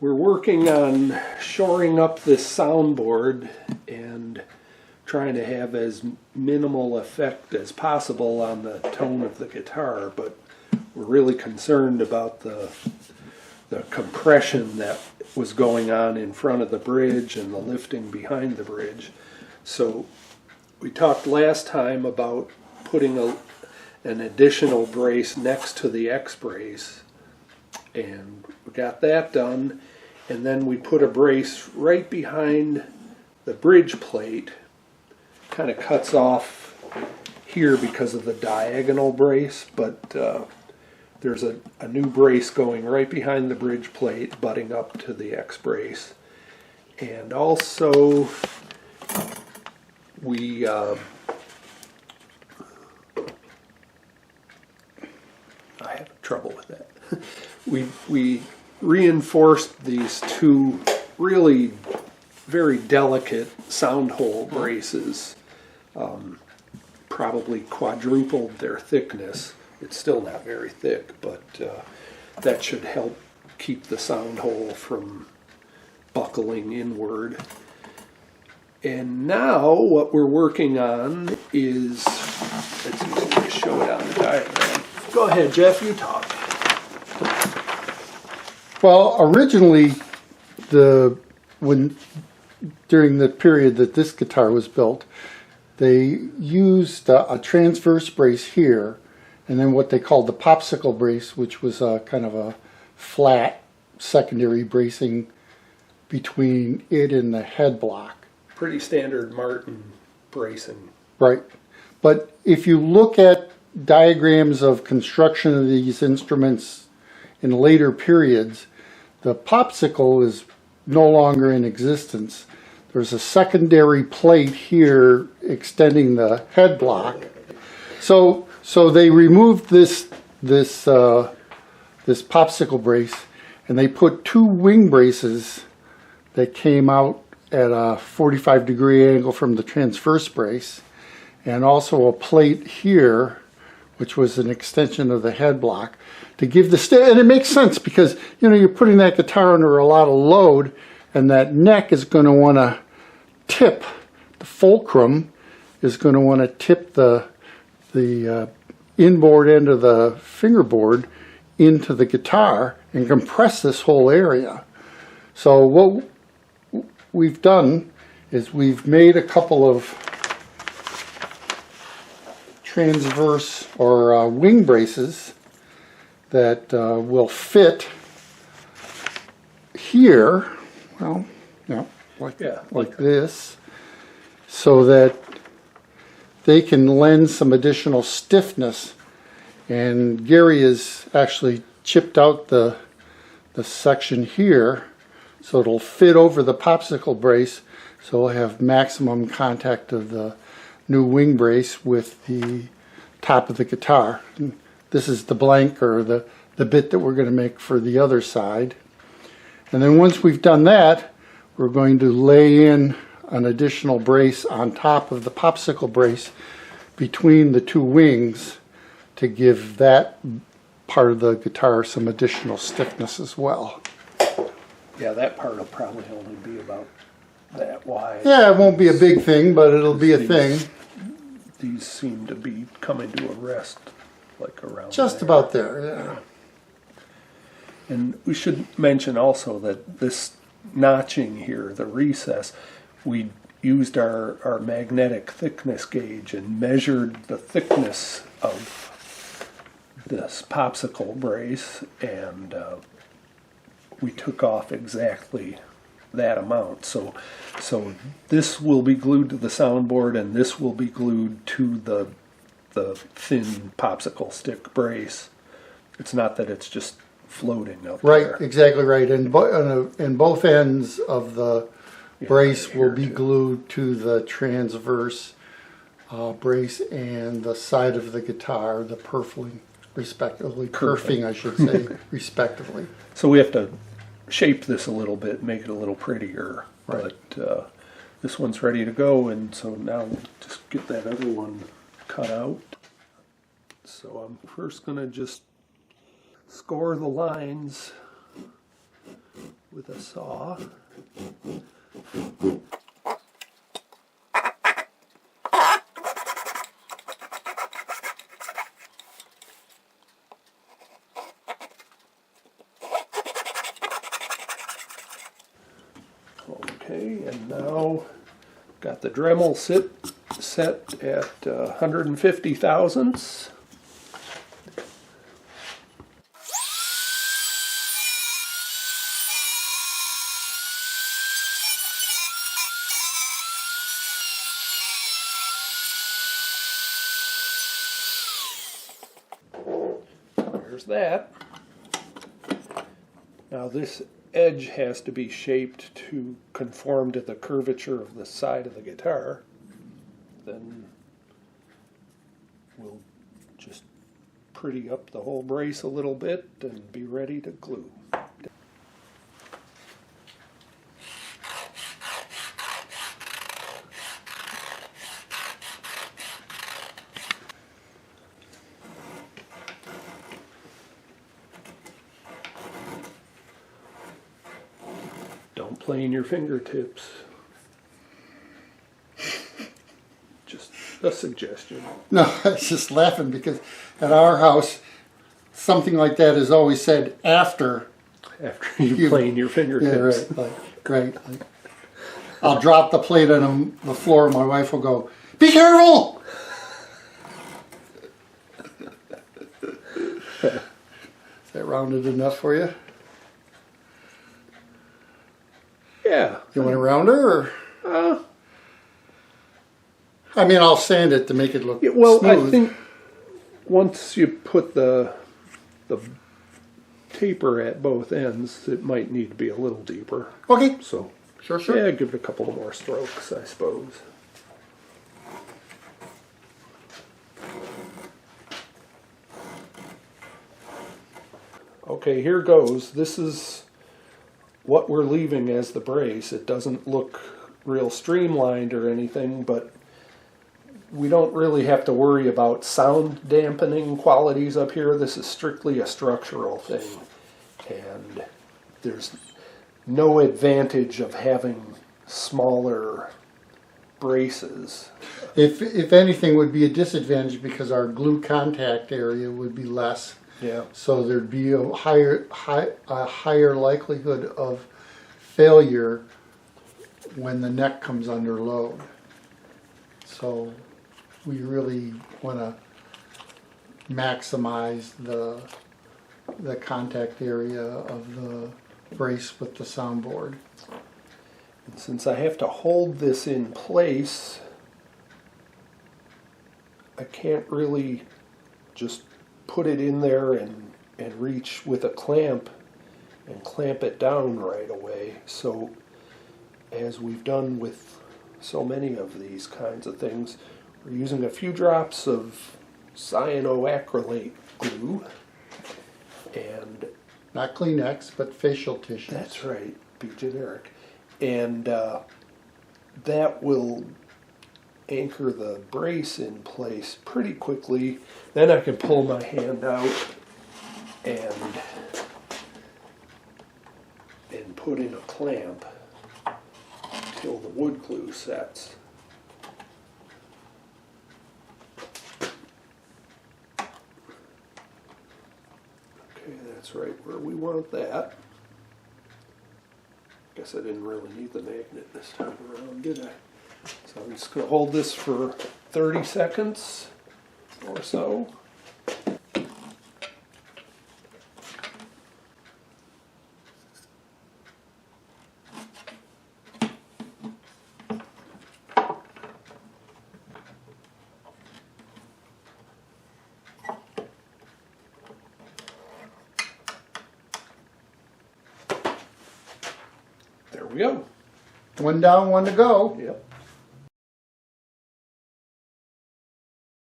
We're working on shoring up this soundboard and trying to have as minimal effect as possible on the tone of the guitar, but we're really concerned about the compression that was going on in front of the bridge and the lifting behind the bridge. So we talked last time about putting an additional brace next to the X brace, and we got that done. And then we put a brace right behind the bridge plate, kind of cuts off here because of the diagonal brace, but there's a new brace going right behind the bridge plate, butting up to the X brace. And also we I have trouble with that. we reinforced these two really very delicate sound hole braces, probably quadrupled their thickness. It's still not very thick, but that should help keep the sound hole from buckling inward. And now what we're working on is, it's easy to show it on the diagram. Go ahead, Jeff, you talk. Well, originally, during the period that this guitar was built, they used a transverse brace here, and then what they called the popsicle brace, which was a kind of a flat secondary bracing between it and the head block. Pretty standard Martin bracing. Right. But if you look at diagrams of construction of these instruments in later periods, the popsicle is no longer in existence. There's a secondary plate here extending the head block. So they removed this popsicle brace, and they put two wing braces that came out at a 45-degree angle from the transverse brace, and also a plate here, which was an extension of the head block, to give the and it makes sense because you're putting that guitar under a lot of load, and that neck is going to want to tip, the fulcrum is going to want to tip the inboard end of the fingerboard into the guitar and compress this whole area. So what we've done is we've made a couple of transverse or wing braces that will fit here, well, like this, so that they can lend some additional stiffness. And Gary has actually chipped out the section here so it'll fit over the popsicle brace, so we'll have maximum contact of the new wing brace with the top of the guitar. And this is the blank, or the bit that we're going to make for the other side. And then once we've done that, we're going to lay in an additional brace on top of the popsicle brace between the two wings to give that part of the guitar some additional stiffness as well. Yeah, that part will probably only be about that wide. Yeah, it won't be a big thing, but it'll be a thing. These seem to be coming to a rest, like around just there. About there, yeah. And we should mention also that this notching here, the recess, we used our magnetic thickness gauge and measured the thickness of this popsicle brace, and we took off exactly that amount. So this will be glued to the soundboard, and this will be glued to the thin popsicle stick brace. It's not that it's just floating up there. Right, exactly right. And both ends of the brace will be glued to the transverse brace and the side of the guitar, the purfling, respectively. Kerfing, I should say, respectively. So we have to shape this a little bit, make it a little prettier. Right. But this one's ready to go, and so now we'll just get that other one cut out. So I'm first going to just score the lines with a saw. Okay, and now got the Dremel set at 150 thousandths. There's that. Now this edge has to be shaped to conform to the curvature of the side of the guitar. Then we'll just pretty up the whole brace a little bit and be ready to glue. Don't plane your fingertips. Just a suggestion. No, I was just laughing because at our house, something like that is always said after. After you plane your fingertips. Yeah, right. Great. I'll drop the plate on the floor and my wife will go, "Be careful!" Is that rounded enough for you? Yeah. You want a rounder? Or? I mean, I'll sand it to make it look smooth. I think once you put the taper at both ends, it might need to be a little deeper. Okay. So, Sure. yeah, give it a couple more strokes, I suppose. Okay, here goes. This is what we're leaving as the brace. It doesn't look real streamlined or anything, but we don't really have to worry about sound dampening qualities up here. This is strictly a structural thing, and there's no advantage of having smaller braces. If anything, would be a disadvantage because our glue contact area would be less. Yeah. So there'd be a higher likelihood of failure when the neck comes under load. So we really want to maximize the contact area of the brace with the soundboard. And since I have to hold this in place, I can't really just put it in there and reach with a clamp and clamp it down right away. So as we've done with so many of these kinds of things, we're using a few drops of cyanoacrylate glue and Not Kleenex, but facial tissue. that's right, be generic. And that will anchor the brace in place pretty quickly. Then I can pull my hand out and put in a clamp till the wood glue sets. Okay, that's right where we want that. Guess I didn't really need the magnet this time around, did I? So I'm just going to hold this for 30 seconds or so. There we go. One down, one to go. Yep.